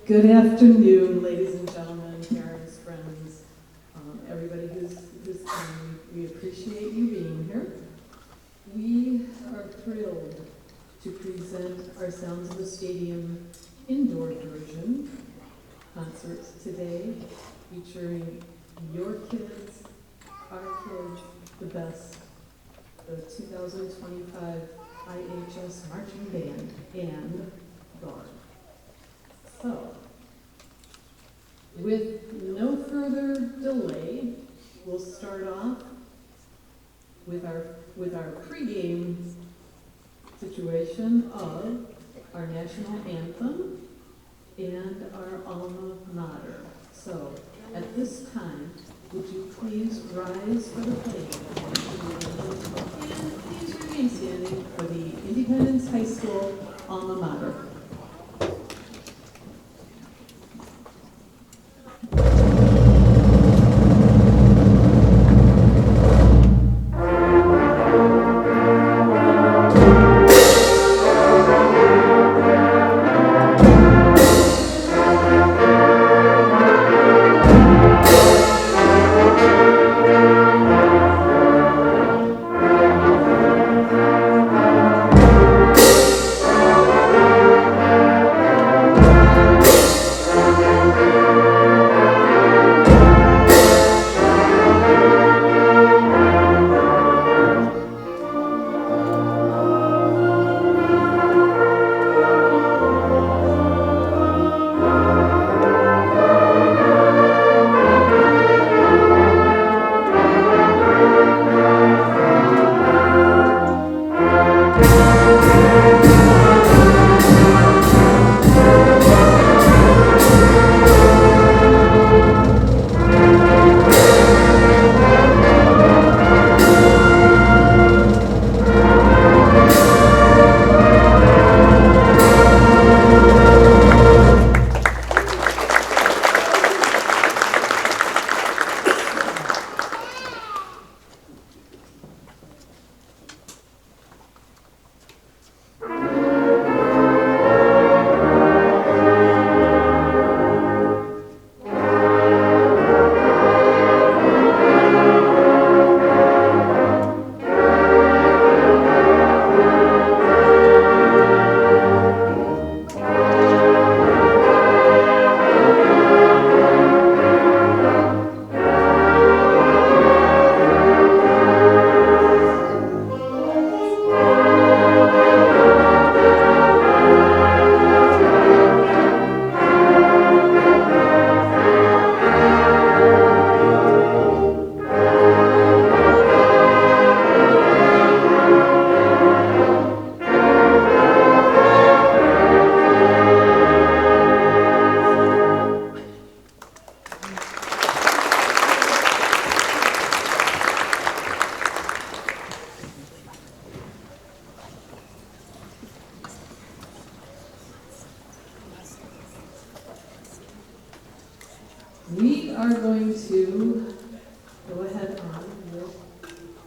Good afternoon, ladies and gentlemen, parents, friends, everybody who's coming. We appreciate you being here. We are thrilled to present our Sounds of the Stadium indoor version concerts today, featuring your kids, our kids, the best, the 2025 IHS Marching Band, and guard. So, with no further delay, we'll start off with our pregame situation of our national anthem and our alma mater. So, at this time, would you please rise for the pledge and please remain standing for the Independence High School alma mater. We are going to go ahead on with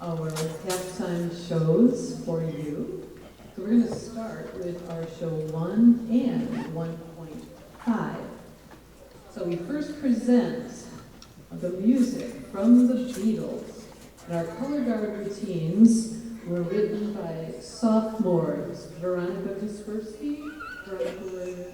our halftime shows for you. So we're going to start with our show 1 and 1.5. So we first present the music from the Beatles, and our color guard routines were written by sophomores Veronica Kaspersky, Veronica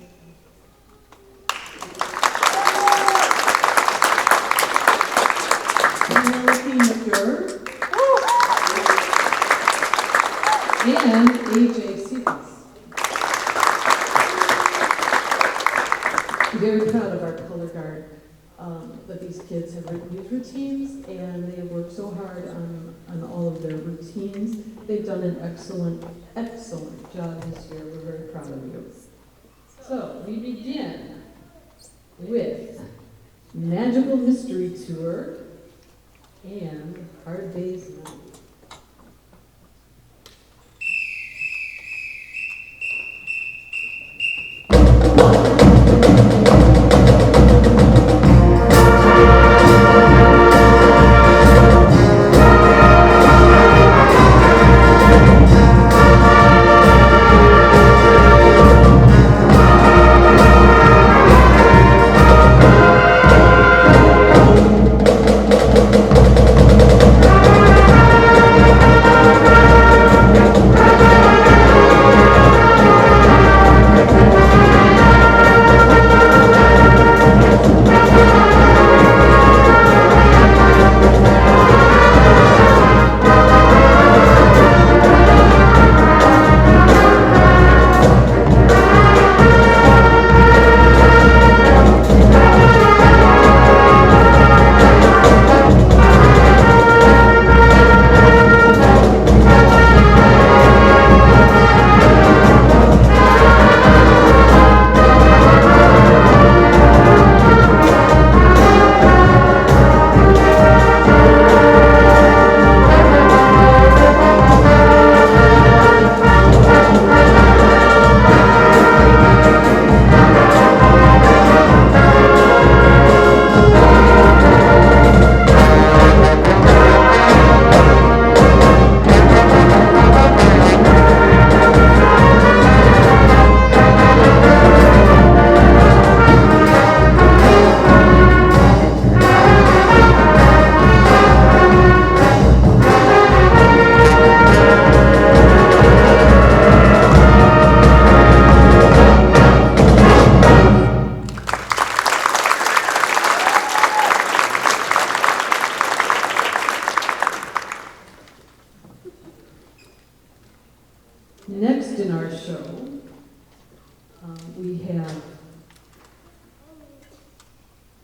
and AJ Sequence. Very proud of our color guard that these kids have written these routines, and they have worked so hard on all of their routines. They've done an excellent job this year. We're very proud of you. So we begin with Magical Mystery Tour and Hard Day's Night.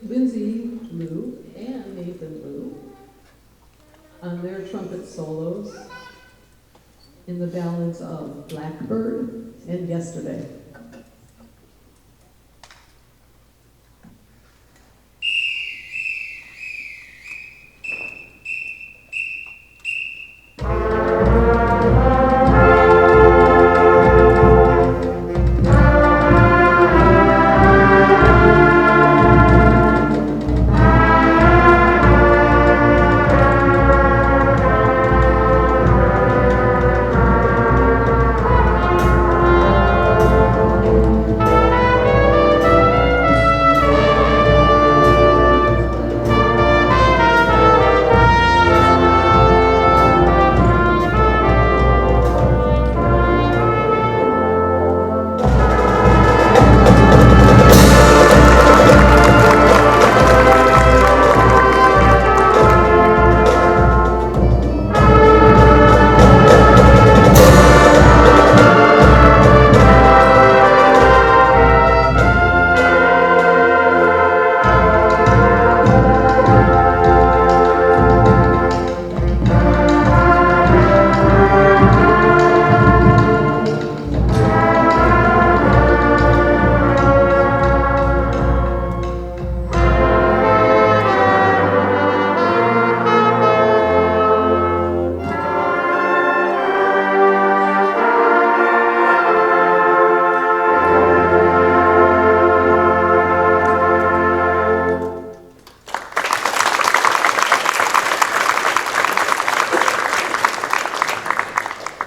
Lindsay Liu and Nathan Liu on their trumpet solos in the ballads of Blackbird and Yesterday.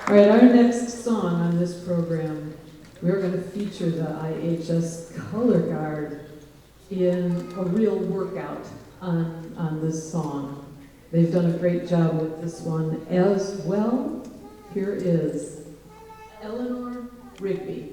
All right, our next song on this program, we're going to feature the IHS Color Guard in a real workout on this song. They've done a great job with this one as well. Here is Eleanor Rigby.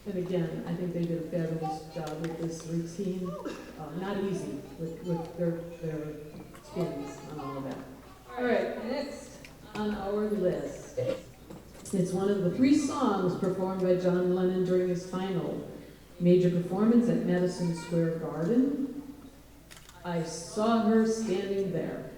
And again, I think they did a fabulous job with this routine. Not easy with their spins and all of that. All right, next on our list. It's one of the 3 songs performed by John Lennon during his final major performance at Madison Square Garden. I saw her standing there.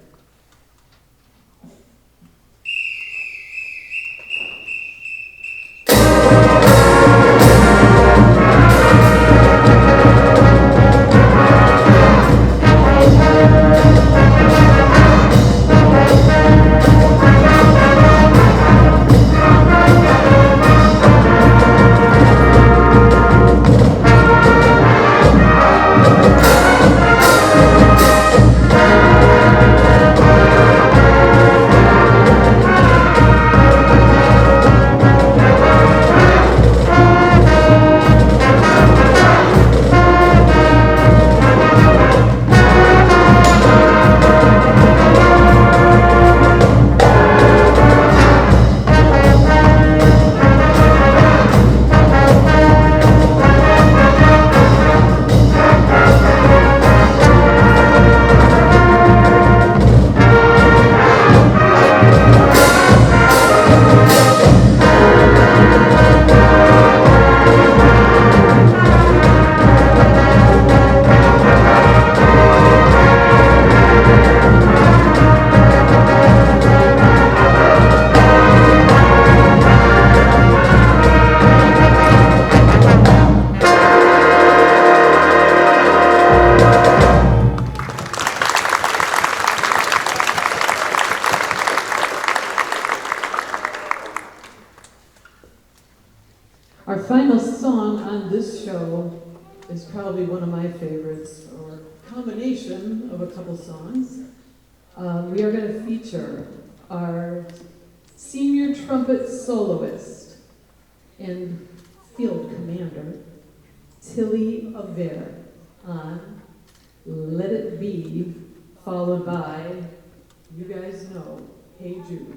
Our final song on this show is probably one of my favorites, or combination of a couple songs. We are going to feature our senior trumpet soloist and field commander, Tilly Aver, on Let It Be, followed by, you guys know, Hey Jude.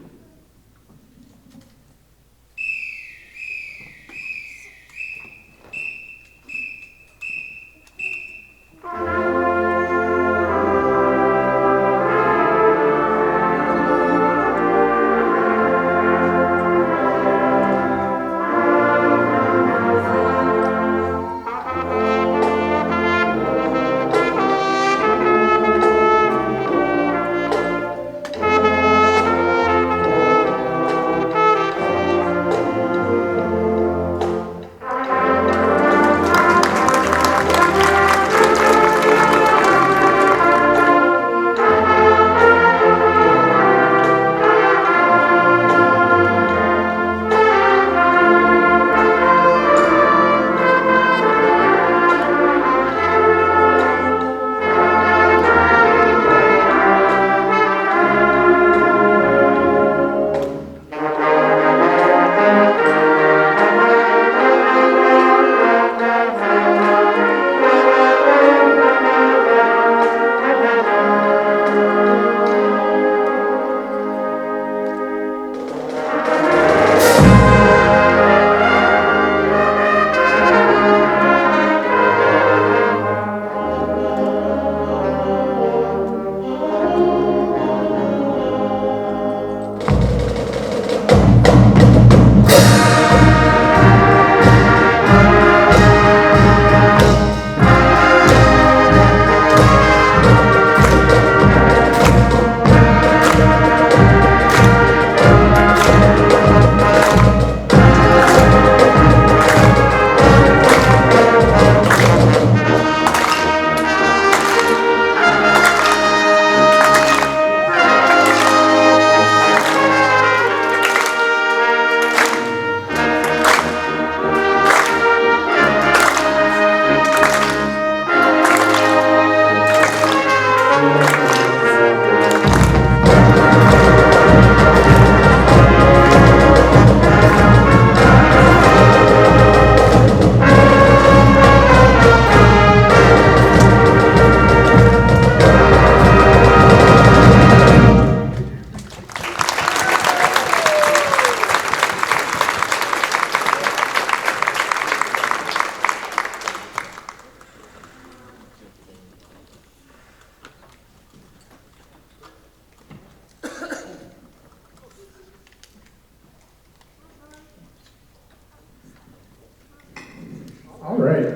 All right.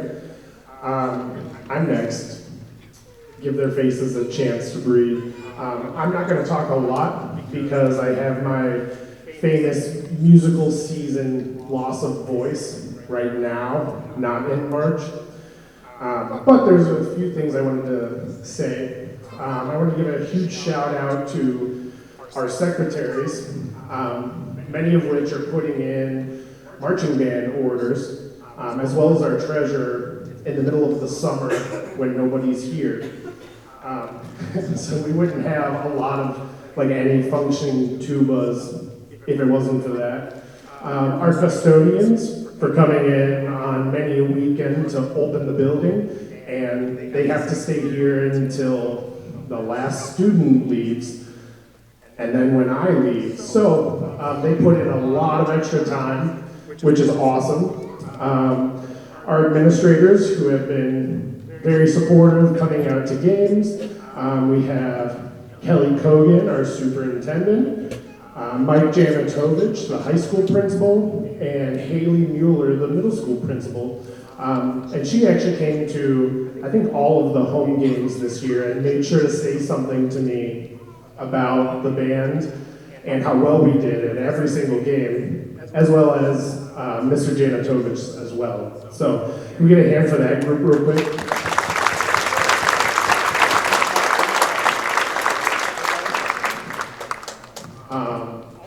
I'm next. Give their faces a chance to breathe. I'm not going to talk a lot because I have my famous musical season loss of voice right now, not in March. But there's a few things I wanted to say. I want to give a huge shout out to our secretaries, many of which are putting in marching band orders, as well as our treasurer in the middle of the summer when nobody's here. So we wouldn't have a lot of any functioning tubas if it wasn't for that. Our custodians for coming in on many a weekend to open the building, and they have to stay here until the last student leaves, and then when I leave. So they put in a lot of extra time, which is awesome. Our administrators who have been very supportive coming out to games. We have Kelly Kogan, our superintendent, Mike Janitovich, the high school principal, and Haley Mueller, the middle school principal. And she actually came to, I think, all of the home games this year and made sure to say something to me about the band and how well we did at every single game, as well as Mr. Janitovich as well. So can we get a hand for that group real quick?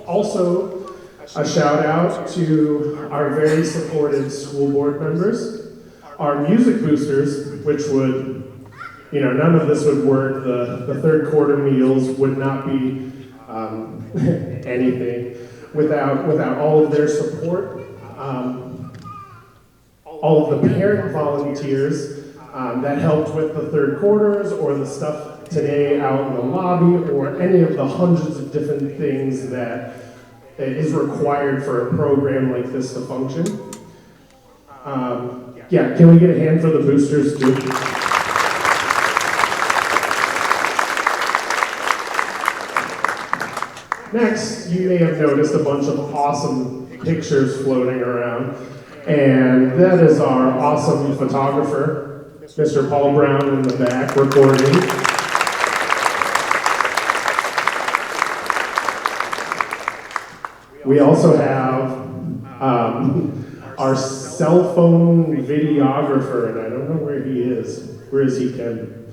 Also, A shout out to our very supportive school board members, our music boosters, which would, none of this would work. The third quarter meals would not be anything without all of their support. All of the parent volunteers that helped with the third quarters or the stuff today out in the lobby or any of the hundreds of different things that is required for a program like this to function. Yeah, can we get a hand for the boosters too? Next, you may have noticed a bunch of awesome pictures floating around, and that is our awesome photographer, Mr. Paul Brown in the back, recording. We also have our cell phone videographer, and I don't know where he is. Where is he, Ken?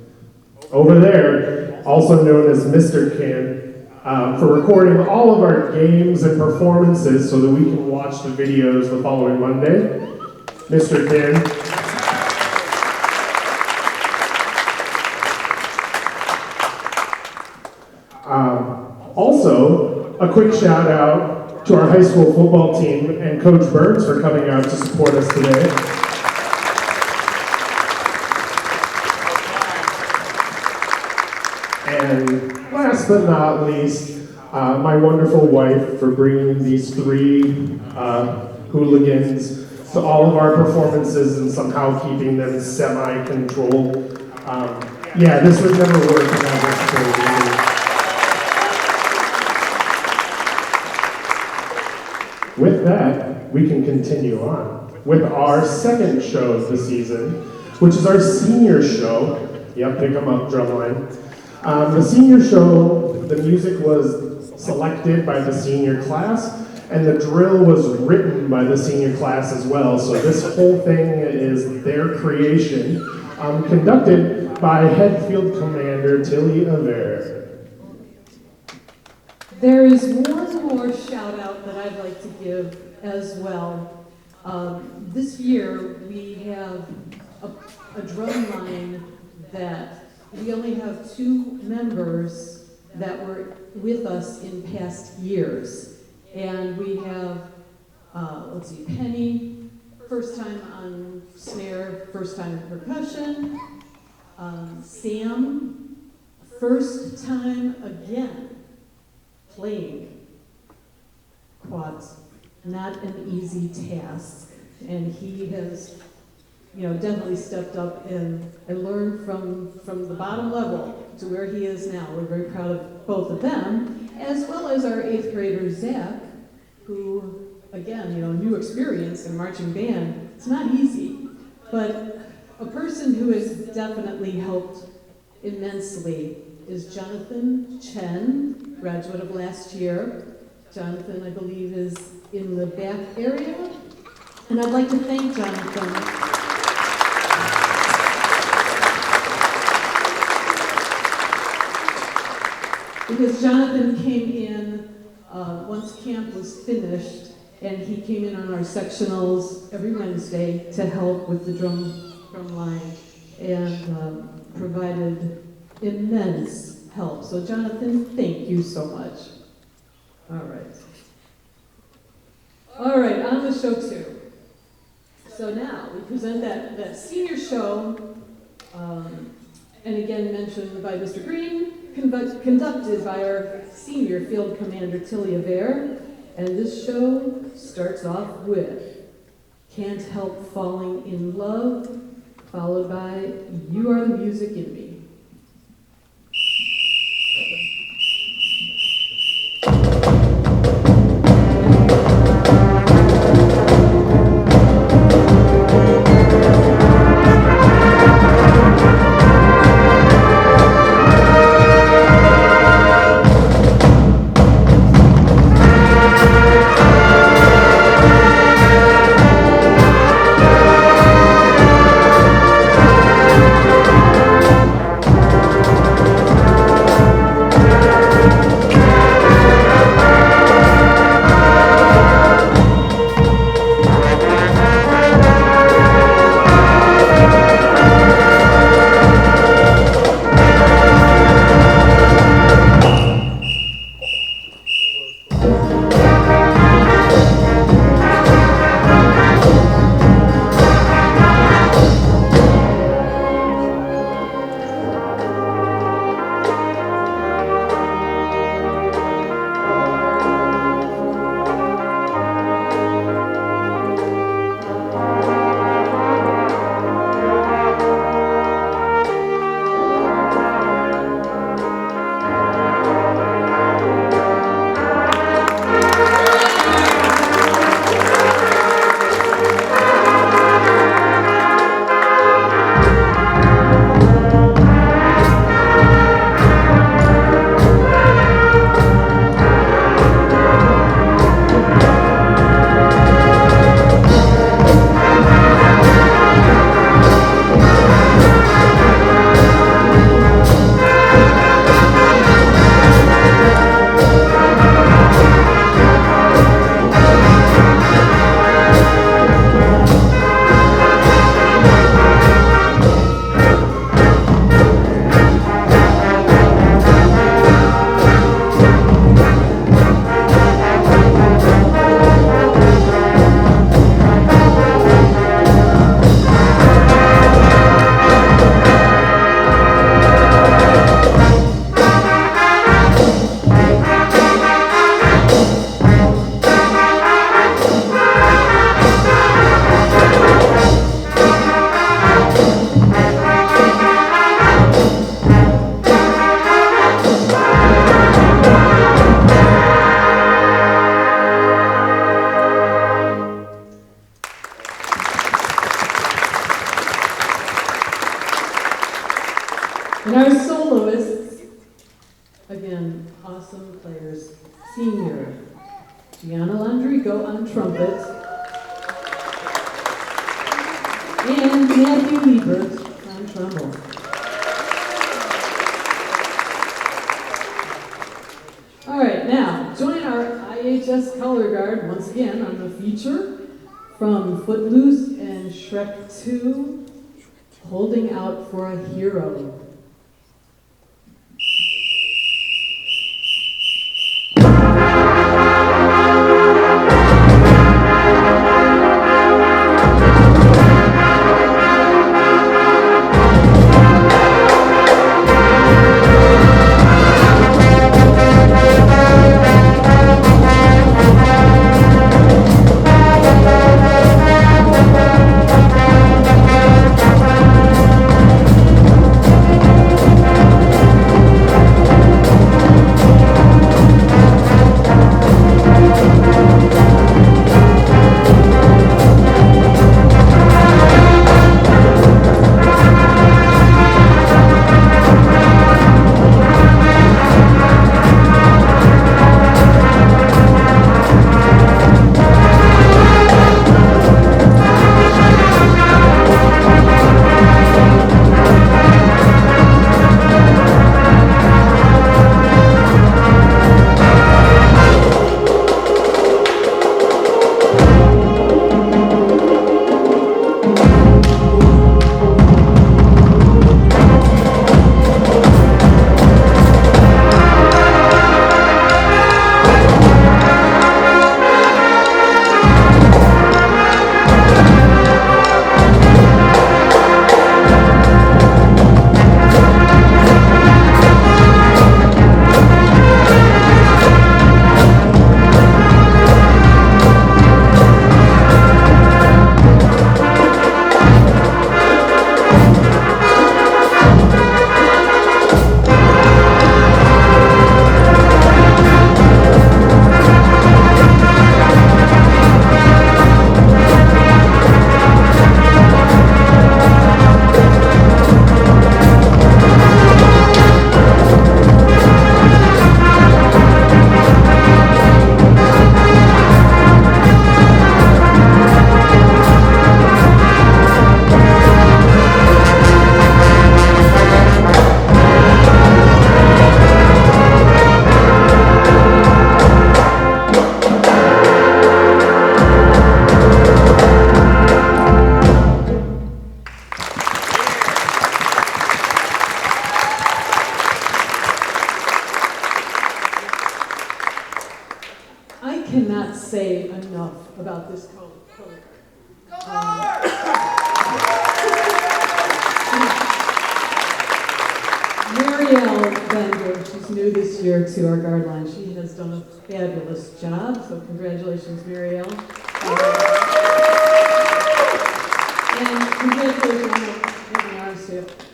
Over there, also known as Mr. Ken, for recording all of our games and performances so that we can watch the videos the following Monday. Mr. Ken. Also, a quick shout out to our high school football team and Coach Burns for coming out to support us today. And last but not least, my wonderful wife for bringing these three hooligans to all of our performances and somehow keeping them semi-controlled. Yeah, this would never work without this. With that, we can continue on with our second show of the season, which is our senior show. Yep, pick them up, drumline. The senior show, the music was selected by the senior class, and the drill was written by the senior class as well. So this whole thing is their creation, conducted by Head Field Commander Tilly Aver. There is one more shout out that I'd like to give as well. This year we have a drum line that we only have 2 members that were with us in past years. And we have, Penny, first time on snare, first time in percussion. Sam, first time again playing quads. Not an easy task. And he has, definitely stepped up and learned from the bottom level to where he is now. We're very proud of both of them, as well as our 8th grader, Zach, who, again, new experience in marching band. It's not easy, but a person who has definitely helped immensely is Jonathan Chen, graduate of last year. Jonathan, I believe, is in the back area, and I'd like to thank Jonathan. Because Jonathan came in once camp was finished, and he came in on our sectionals every Wednesday to help with the drum line and provided immense help. So Jonathan, thank you so much. All right, on the show 2. So now we present that senior show, and again mentioned by Mr. Green, conducted by our senior field commander, Tilly Aver. And this show starts off with Can't Help Falling in Love, followed by You Are the Music in Me. Mario on trumpet, and Matthew Liebert on trombone. All right, now join our IHS color guard once again on the feature from Footloose and Shrek 2, Holding Out for a Hero. Cannot say enough about this color guard. Marielle Bender, she's new this year to our guard line. She has done a fabulous job, so congratulations, Marielle. And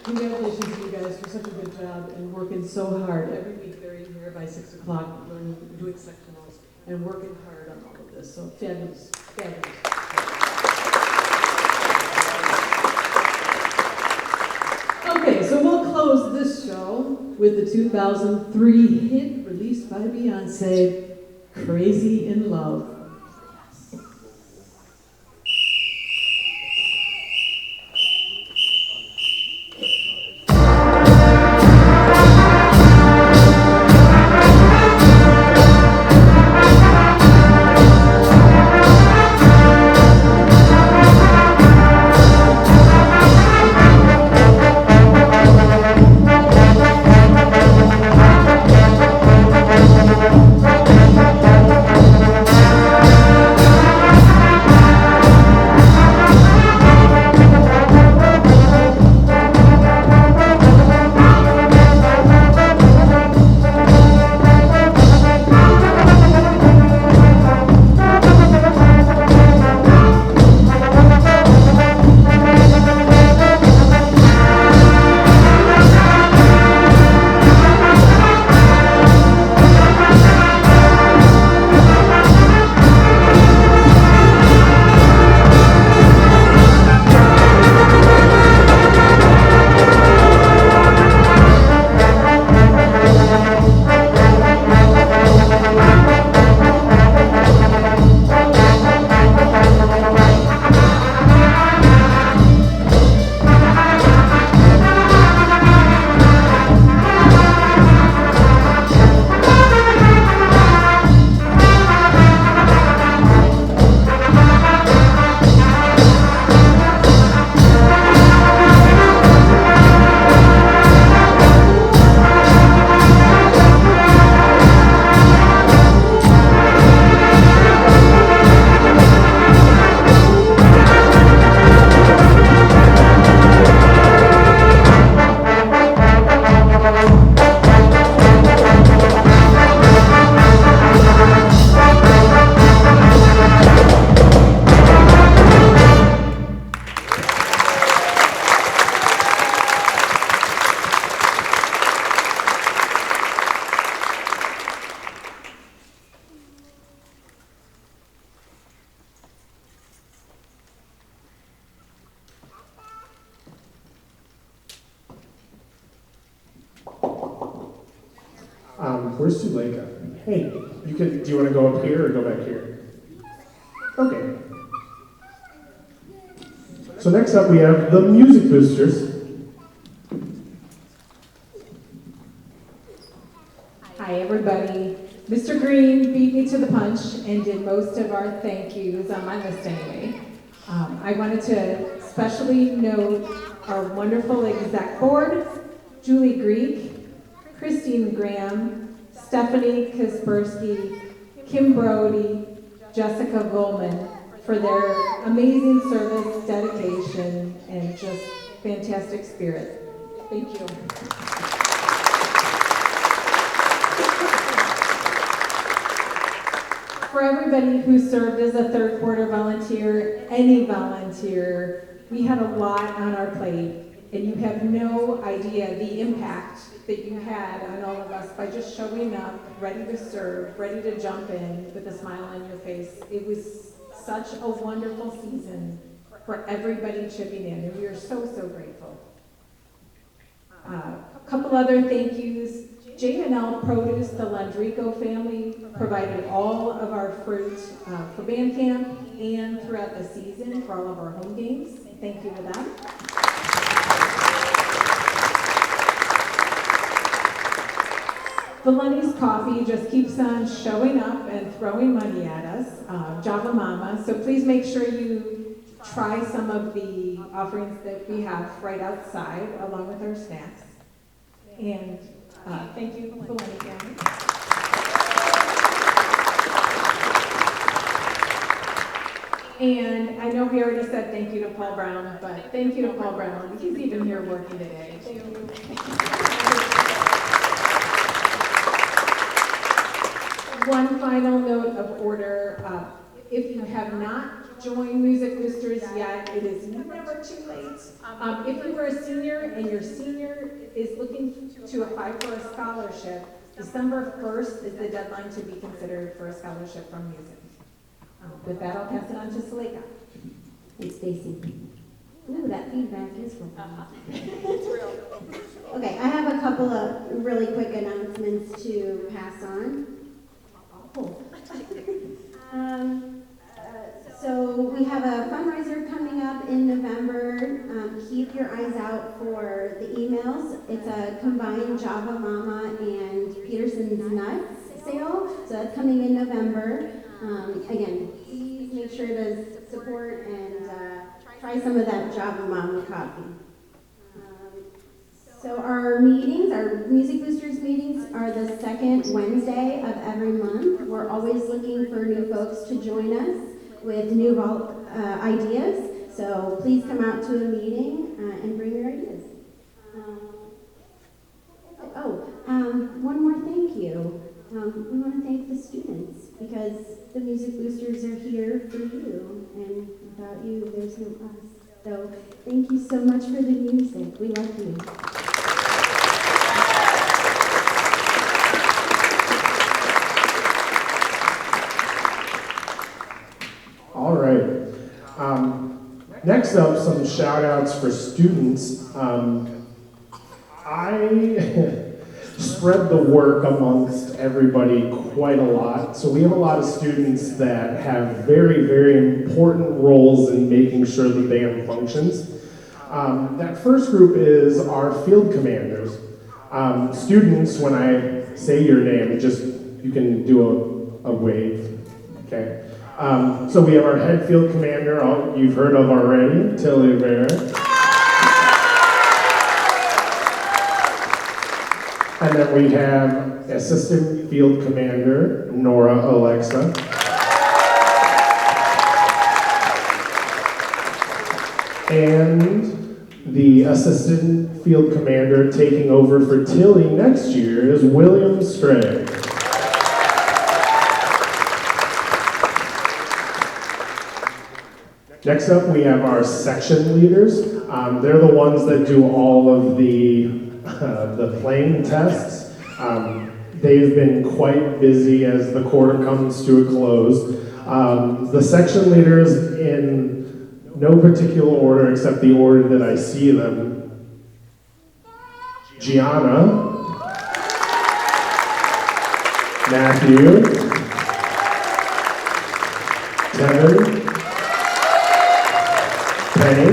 congratulations to you guys for such a good job and working so hard. Every week they're in here by 6 o'clock learning, doing sectionals and working hard on all of this. So fabulous, fabulous. Okay, so we'll close this show with the 2003 hit released by Beyonce, Crazy in Love. Where's Suleika? Hey, do you want to go up here or go back here? Okay. So next up we have the Music Boosters. Hi, everybody. Mr. Green beat me to the punch and did most of our thank yous on my list anyway. I wanted to especially note our wonderful exec board, Julie Greek, Christine Graham, Stephanie Kaspersky, Kim Brody, Jessica Goldman, for their amazing service, dedication, and just fantastic spirit. Thank you. For everybody who served as a third quarter volunteer, any volunteer, we had a lot on our plate, and you have no idea the impact that you had on all of us by just showing up, ready to serve, ready to jump in with a smile on your face. It was such a wonderful season for everybody chipping in, and we are so, so grateful. A couple other thank yous. J&L Produce, the Landrico family, provided all of our fruit for band camp and throughout the season for all of our home games. Thank you to them. Valenti's Coffee just keeps on showing up and throwing money at us, Java Mama. So please make sure you try some of the offerings that we have right outside along with our snacks. And thank you, Valenti family. And I know we already said thank you to Paul Brown, but thank you to Paul Brown. He's even here working today. Thank you. One final note of order. If you have not joined Music Boosters yet, it is never too late. If you were a senior and your senior is looking to apply for a scholarship, December 1st is the deadline to be considered for a scholarship from music. With that, I'll pass it on to Suleika. Thanks, Stacy. Ooh, that feedback is real. It's real. Okay, I have a couple of really quick announcements to pass on. Oh. So we have a fundraiser coming up in November. Keep your eyes out for the emails. It's a combined Java Mama and Peterson's Nuts sale. So that's coming in November. Again, please make sure to support and try some of that Java Mama coffee. So our meetings, our Music Boosters meetings, are the second Wednesday of every month. We're always looking for new folks to join us with new ideas. So please come out to a meeting and bring your ideas. One more thank you. We want to thank the students because the Music Boosters are here for you, and without you, there's no us. So thank you so much for the music. We love you. All right. Next up, some shout outs for students. I spread the work amongst everybody quite a lot. So we have a lot of students that have very, very important roles in making sure the band functions. That first group is our field commanders. Students, when I say your name, just you can do a wave, okay? So we have our head field commander, you've heard of already, Tilly Rivera. And then we have assistant field commander, Nora Alexa. And the assistant field commander taking over for Tilly next year is William Stray. Next up, we have our section leaders. They're the ones that do all of the playing tests. They've been quite busy as the quarter comes to a close. The section leaders, in no particular order except the order that I see them: Gianna, Matthew, Kevin, Penny,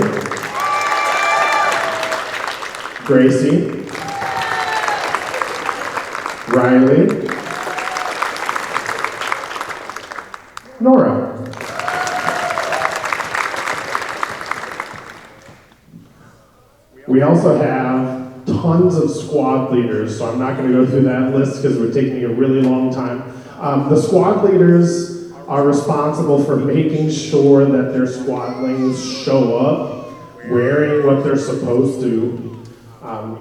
Gracie, Riley, Nora. We also have tons of squad leaders, so I'm not going to go through that list because it would take me a really long time. The squad leaders are responsible for making sure that their squadlings show up wearing what they're supposed to,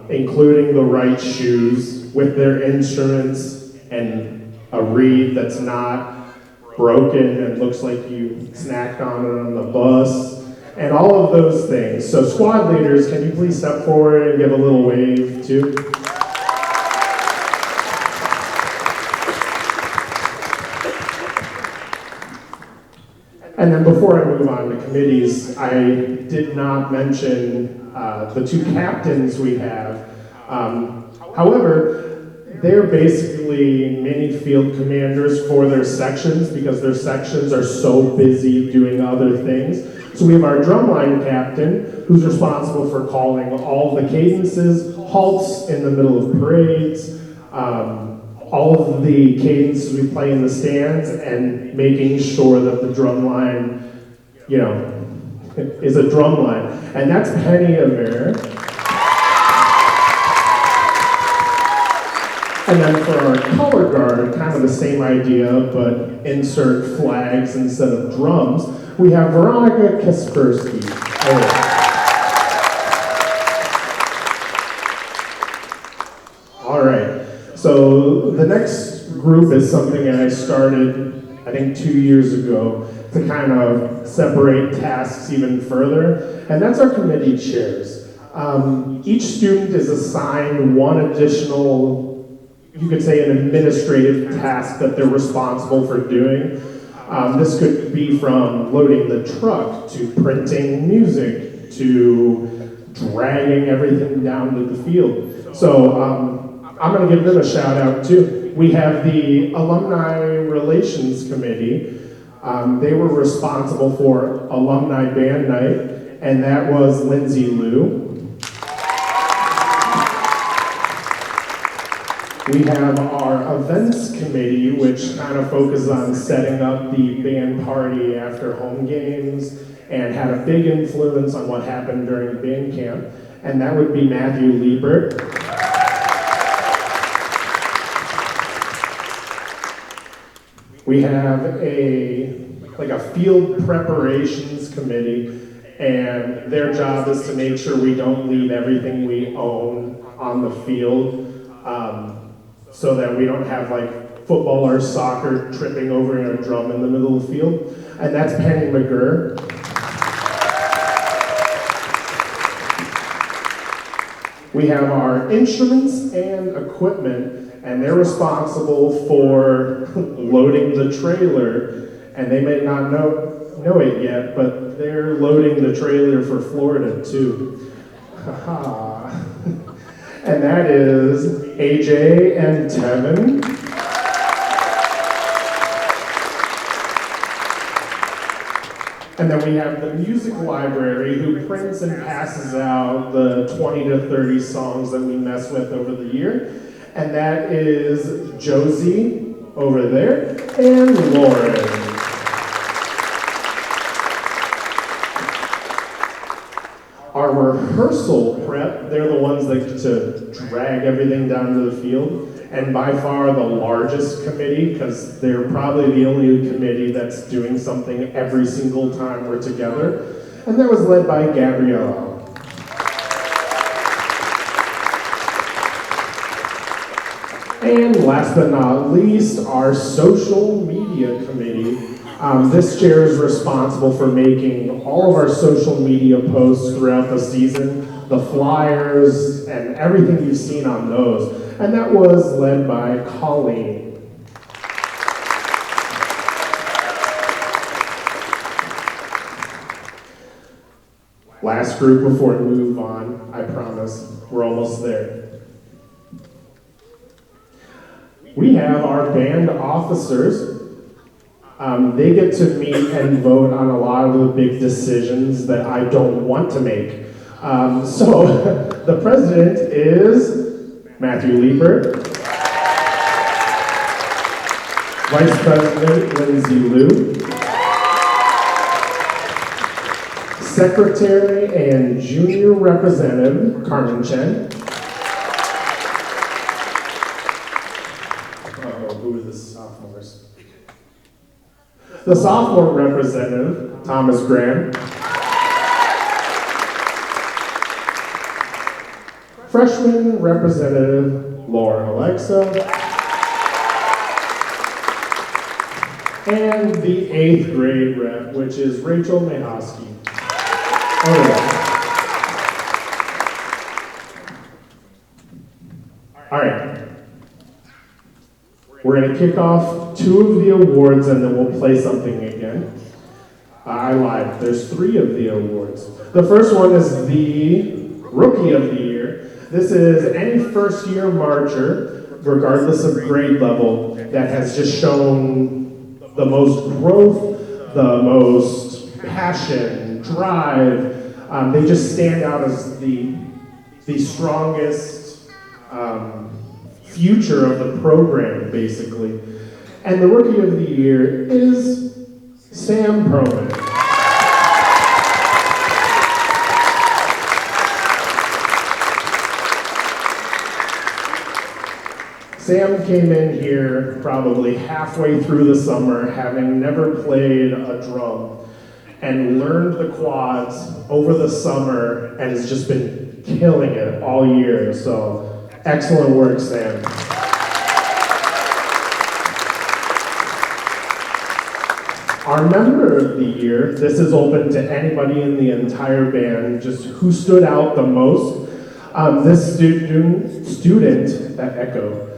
including the right shoes, with their instruments, and a reed that's not broken and looks like you snacked on it on the bus, and all of those things. So squad leaders, can you please step forward and give a little wave too? And then before I move on to committees, I did not mention the two captains we have. However, they're basically mini field commanders for their sections because their sections are so busy doing other things. So we have our drumline captain, who's responsible for calling all the cadences, halts in the middle of parades, all of the cadences we play in the stands, and making sure that the drum line, is a drum line. And that's Penny Aver. And then for our color guard, kind of the same idea, but insert flags instead of drums, we have Veronica Kaspersky. All right, so the next group is something that I started, I think 2 years ago, to kind of separate tasks even further, and that's our committee chairs. Each student is assigned one additional, you could say, an administrative task that they're responsible for doing. This could be from loading the truck, to printing music, to dragging everything down to the field. So I'm going to give them a shout out too. We have the Alumni Relations Committee. They were responsible for Alumni Band Night, and that was Lindsay Liu. We have our events committee, which kind of focuses on setting up the band party after home games and had a big influence on what happened during band camp, and that would be Matthew Liebert. We have a field preparations committee, and their job is to make sure we don't leave everything we own on the field. So that we don't have football or soccer tripping over a drum in the middle of the field. And that's Penny McGurr. We have our instruments and equipment, and they're responsible for loading the trailer. And they may not know it yet, but they're loading the trailer for Florida too. Haha. And that is AJ and Tevin. And then we have the music library, who prints and passes out the 20 to 30 songs that we mess with over the year. And that is Josie over there and Lauren. Our rehearsal prep, they're the ones that get to drag everything down to the field, and by far the largest committee, because they're probably the only committee that's doing something every single time we're together, and that was led by Gabriella. And last but not least, our social media committee. This chair is responsible for making all of our social media posts throughout the season, the flyers, and everything you've seen on those. And that was led by Colleen. Last group before we move on, I promise, we're almost there. we have our band officers. They get to meet and vote on a lot of the big decisions that I don't want to make. So the president is Matthew Liebert, Vice President Lindsay Liu, Secretary and Junior Representative Carmen Chen. Who are the sophomores? The sophomore representative, Thomas Graham. Freshman representative, Lauren Alexa. And the 8th grade rep, which is Rachel Mahosky. All right. We're going to kick off 2 of the awards and then we'll play something again. I lied. There's 3 of the awards. The first one is the Rookie of the Year. This is any first-year marcher, regardless of grade level, that has just shown the most growth, the most passion, drive. They just stand out as the strongest future of the program, basically. And the Rookie of the Year is Sam Perlman. Sam came in here probably halfway through the summer, having never played a drum, and learned the quads over the summer, and has just been killing it all year. So, excellent work, Sam. Our Member of the Year, this is open to anybody in the entire band, just who stood out the most. This student, that echo,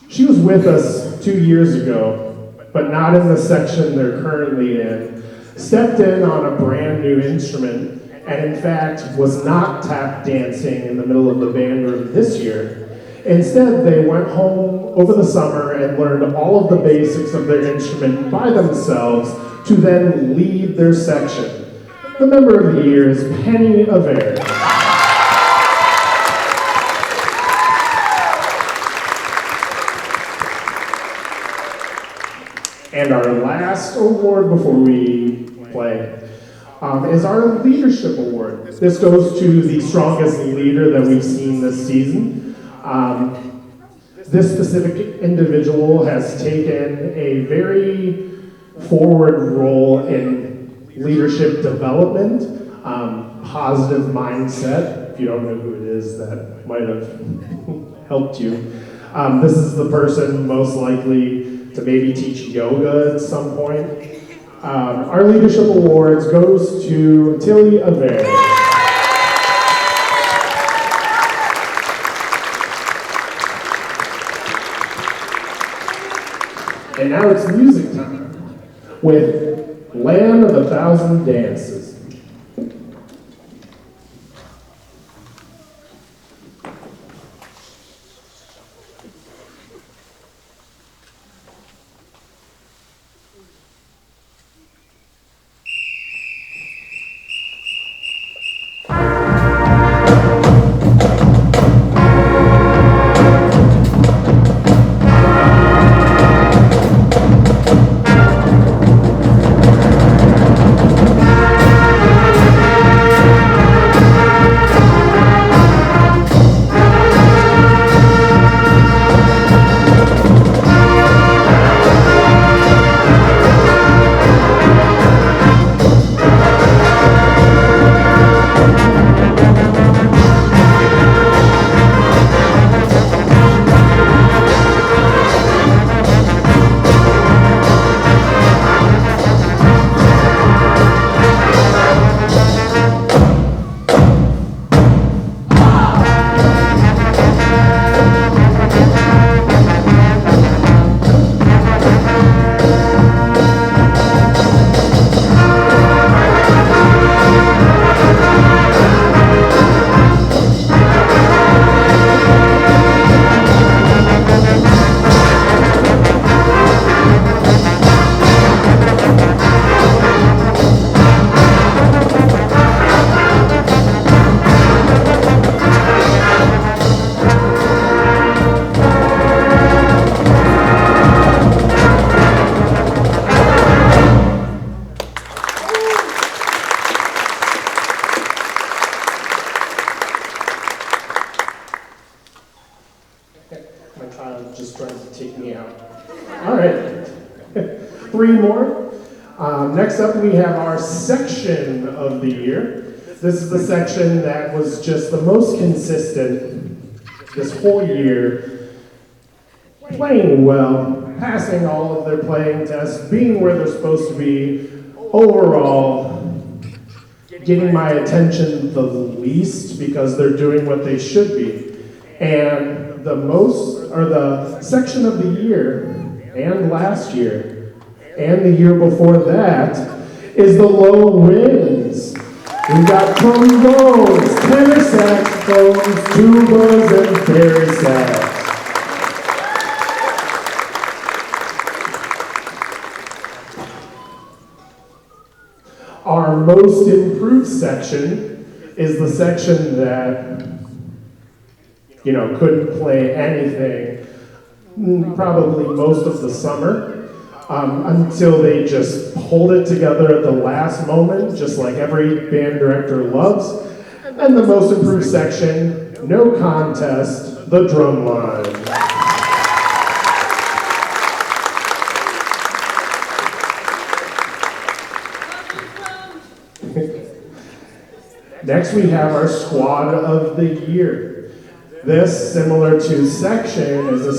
she was with us 2 years ago, but not in the section they're currently in, stepped in on a brand new instrument, and in fact was not tap dancing in the middle of the band room this year. Instead, they went home over the summer and learned all of the basics of their instrument by themselves to then lead their section. The Member of the Year is Penny Aver. And our last award before we play is our Leadership Award. This goes to the strongest leader that we've seen this season. This specific individual has taken a very forward role in leadership development, positive mindset. If you don't know who it is, that might have helped you. This is the person most likely to maybe teach yoga at some point. Our Leadership Awards goes to Tilly Aver. And now it's music time with Land of 1,000 Dances. 3 more. Next up, we have our section of the year. This is the section that was just the most consistent this whole year, playing well, passing all of their playing tests, being where they're supposed to be, overall getting my attention the least because they're doing what they should be. And the section of the year, and last year, and the year before that, is the low winds. We've got trombones, tenor saxophones, tubas, and bari sax. Our most improved section is the section that, couldn't play anything probably most of the summer until they just pulled it together at the last moment, just like every band director loves. And the most improved section, no contest, the drum line. Next, we have our squad of the year. This, similar to section, is a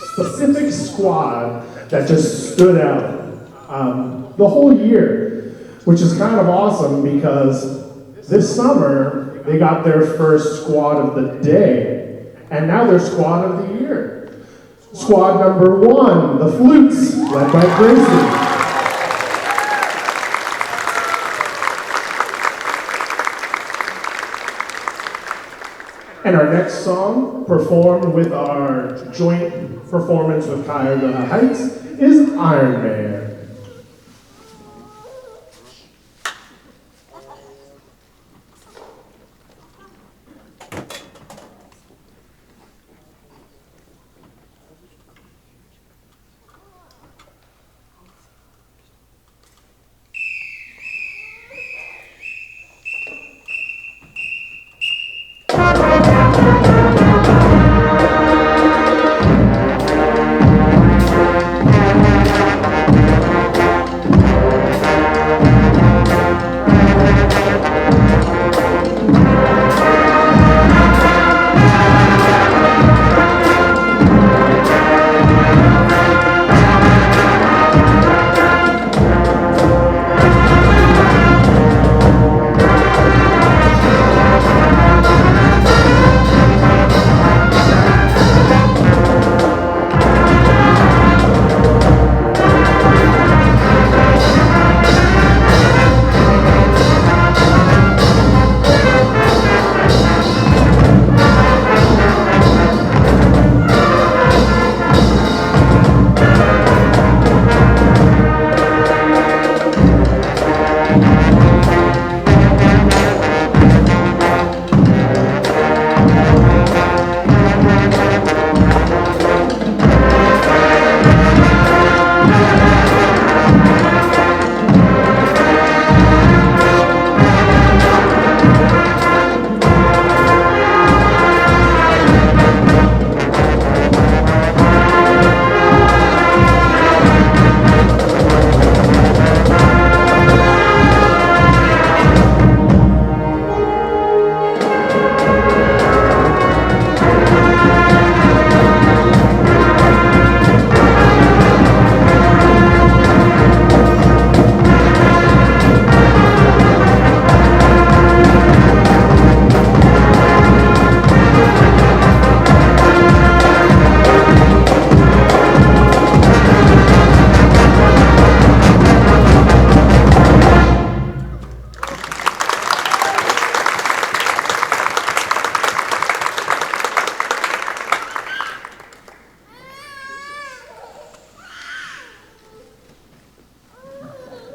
specific squad that just stood out the whole year, which is kind of awesome because this summer they got their first squad of the day, and now they're squad of the year. Squad number 1, the Flutes, led by Gracie. And our next song, performed with our joint performance with Cuyahoga Heights, is Iron Man.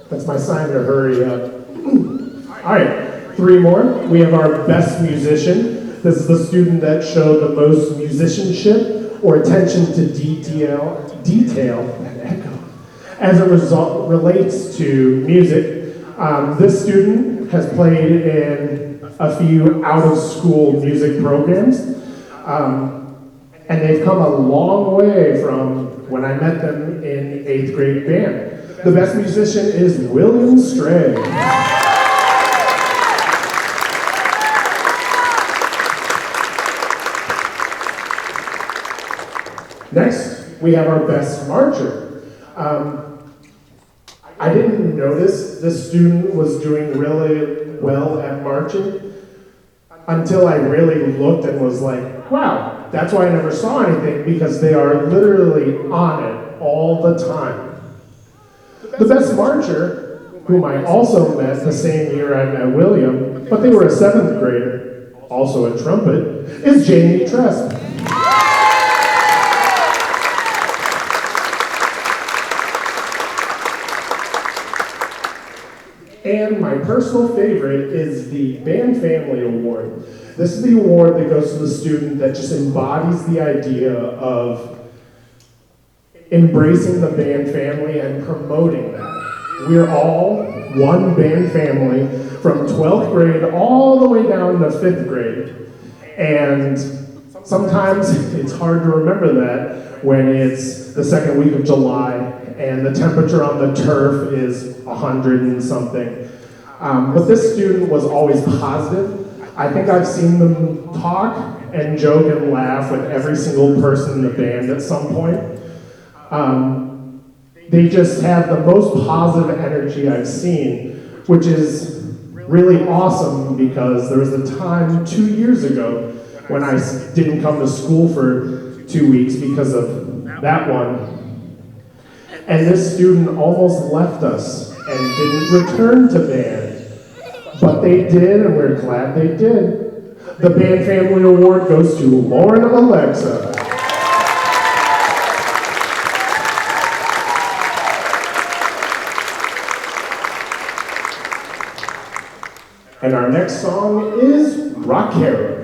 That's my sign to hurry up. All right, 3 more. We have our best musician. This is the student that showed the most musicianship or attention to detail, and echo, as a result relates to music. This student has played in a few out-of-school music programs, and they've come a long way from when I met them in 8th grade band. The best musician is William Stray. Next, we have our best marcher. I didn't notice this student was doing really well at marching until I really looked and was like, wow, that's why I never saw anything, because they are literally on it all the time. The best marcher, whom I also met the same year I met William, but they were a 7th grader, also a trumpet, is Jamie Tresp. And my personal favorite is the Band Family Award. This is the award that goes to the student that just embodies the idea of embracing the band family and promoting that. We're all one band family from 12th grade all the way down to 5th grade. And sometimes it's hard to remember that when it's the second week of July and the temperature on the turf is 100 and something. But this student was always positive. I think I've seen them talk and joke and laugh with every single person in the band at some point. They just have the most positive energy I've seen, which is really awesome because there was a time 2 years ago when I didn't come to school for 2 weeks because of that one. And this student almost left us and didn't return to band. But they did, and we're glad they did. The Band Family Award goes to Lauren Alexa. And our next song is Rock Hero.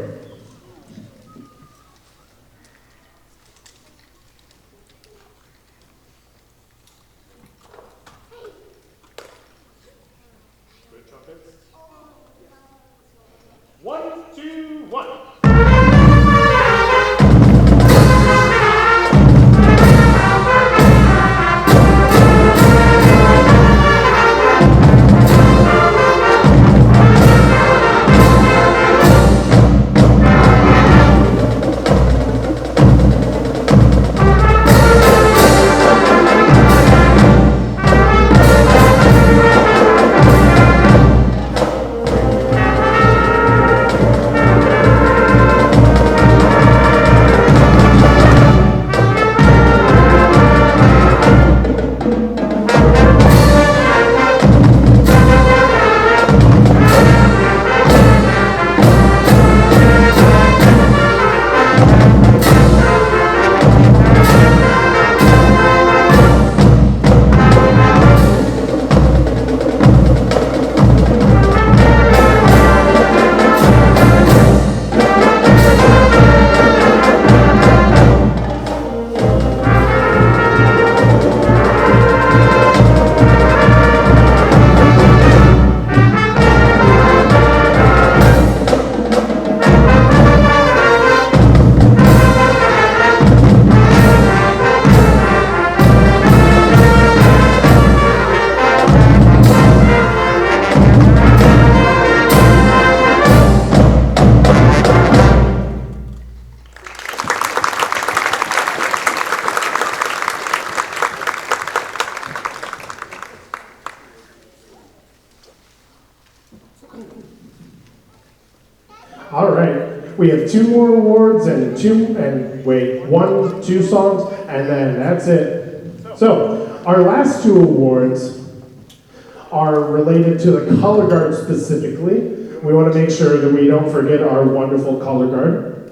One, two, one. All right, we have 2 more awards and 2 songs, and then that's it. So, our last 2 awards are related to the color guard specifically. We want to make sure that we don't forget our wonderful color guard.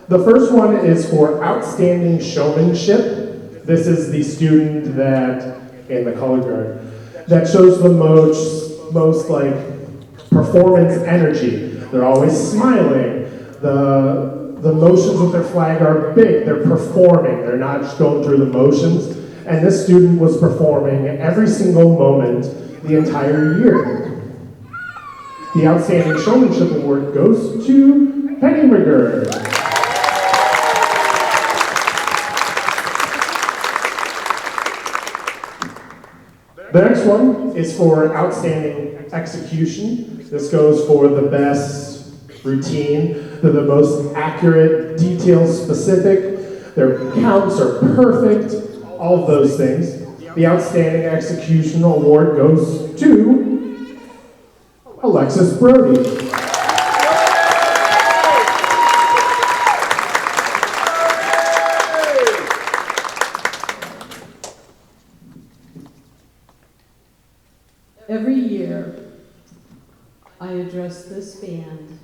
The first one is for outstanding showmanship. This is the student that, in the color guard, that shows the most like performance energy. They're always smiling. The motions with their flag are big. They're performing. They're not just going through the motions. And this student was performing every single moment the entire year. The Outstanding Showmanship Award goes to Penny McGurk. The next one is for outstanding execution. This goes for the best routine. They're the most accurate, detail-specific. Their counts are perfect, all of those things. The Outstanding Execution Award goes to Alexis Brody. Every year, I address this band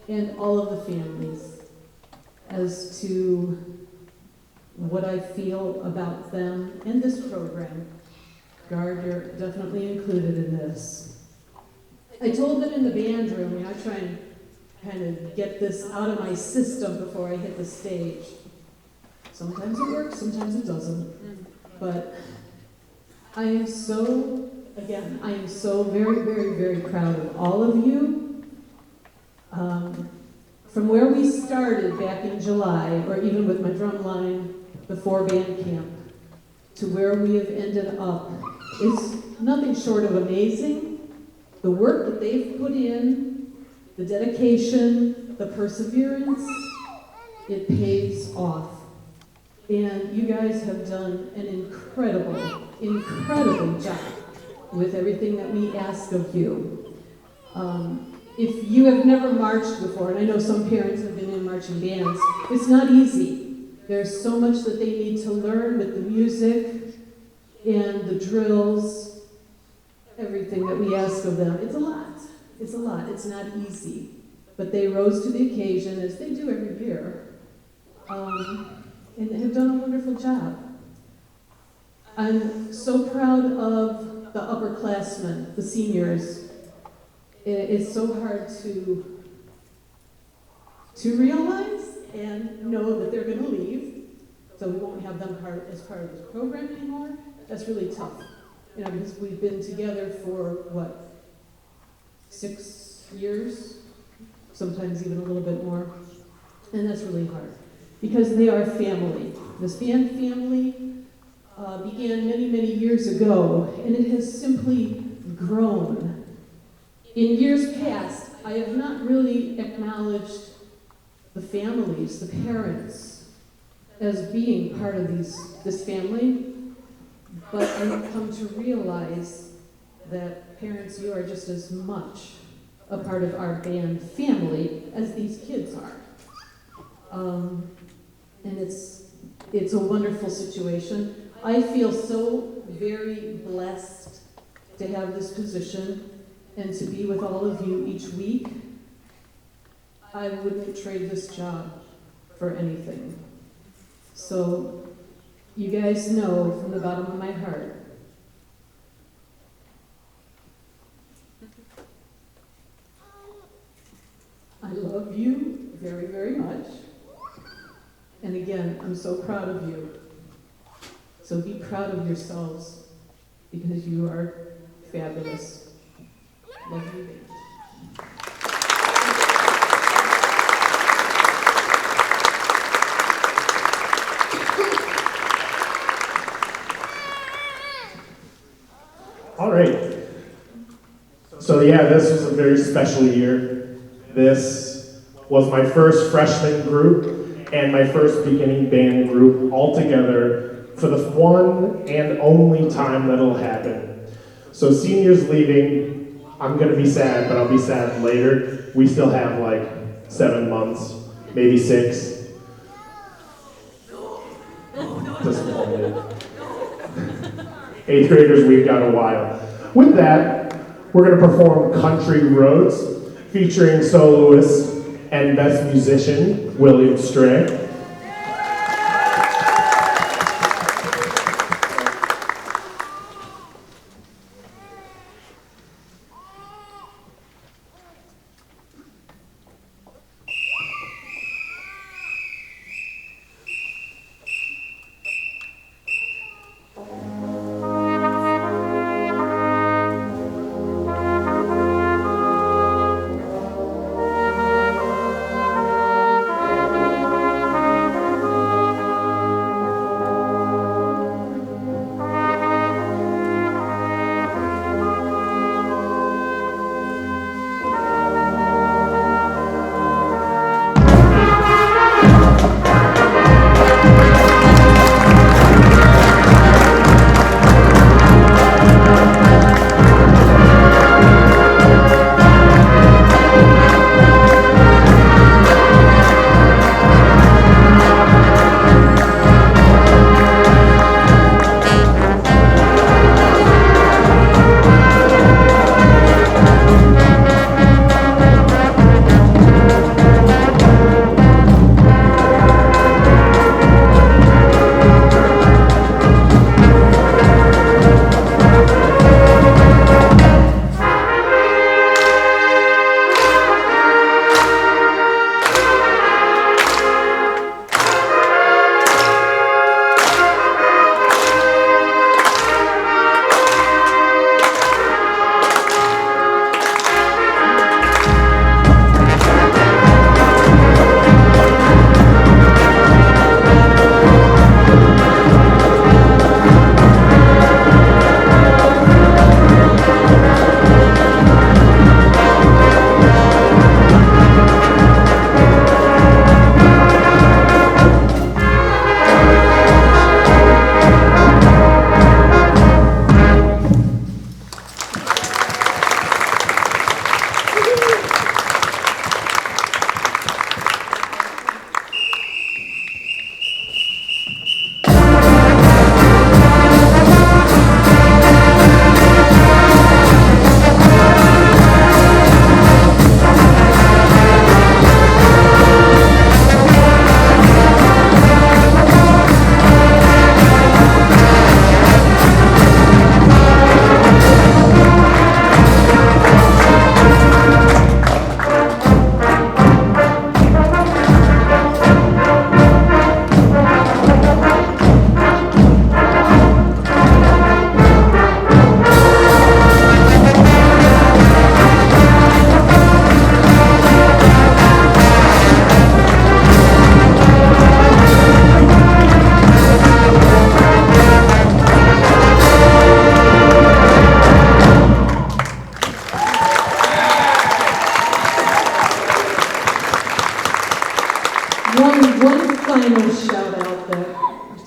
and all of the families as to what I feel about them and this program. Guard, you're definitely included in this. I told them in the band room, I try and kind of get this out of my system before I hit the stage. Sometimes it works, sometimes it doesn't. But I am so very, very, very proud of all of you. From where we started back in July, or even with my drum line before band camp, to where we have ended up, is nothing short of amazing. The work that they've put in, the dedication, the perseverance, it pays off. And you guys have done an incredible job with everything that we ask of you. If you have never marched before, and I know some parents have been in marching bands, it's not easy. There's so much that they need to learn with the music and the drills, everything that we ask of them. It's a lot. It's a lot. It's not easy. But they rose to the occasion, as they do every year, and have done a wonderful job. I'm so proud of the upperclassmen, the seniors. It's so hard to realize and know that they're going to leave, so we won't have them as part of this program anymore. That's really tough, because we've been together for 6 years, sometimes even a little bit more, and that's really hard because they are family. This band family began many, many years ago, and it has simply grown. In years past, I have not really acknowledged the families, the parents, as being part of this family, but I've come to realize that parents, you are just as much a part of our band family as these kids are. And it's a wonderful situation. I feel so very blessed to have this position and to be with all of you each week. I wouldn't trade this job for anything. So you guys know from the bottom of my heart, I love you very, very much. And again, I'm so proud of you. So be proud of yourselves because you are fabulous. Love you, baby. All right. So this was a very special year. This was my first freshman group and my first beginning band group all together for the one and only time that'll happen. So seniors leaving, I'm gonna be sad, but I'll be sad later. We still have 7 months, maybe 6. Disappointed. 8th graders, we've got a while. With that, we're gonna perform Country Roads, featuring soloist and best musician, William Stray.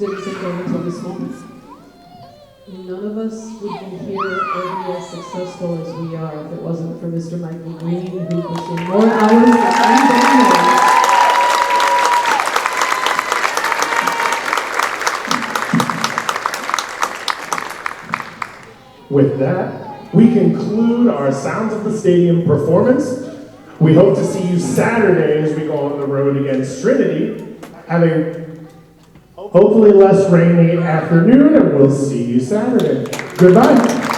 things have gone until this moment. None of us would be here or be as successful as we are if it wasn't for Mr. Michael Green, who puts in more hours than anybody knows. With that, we conclude our Sounds of the Stadium performance. We hope to see you Saturday as we go on the road against Trinity. Have a hopefully less rainy afternoon, and we'll see you Saturday. Goodbye.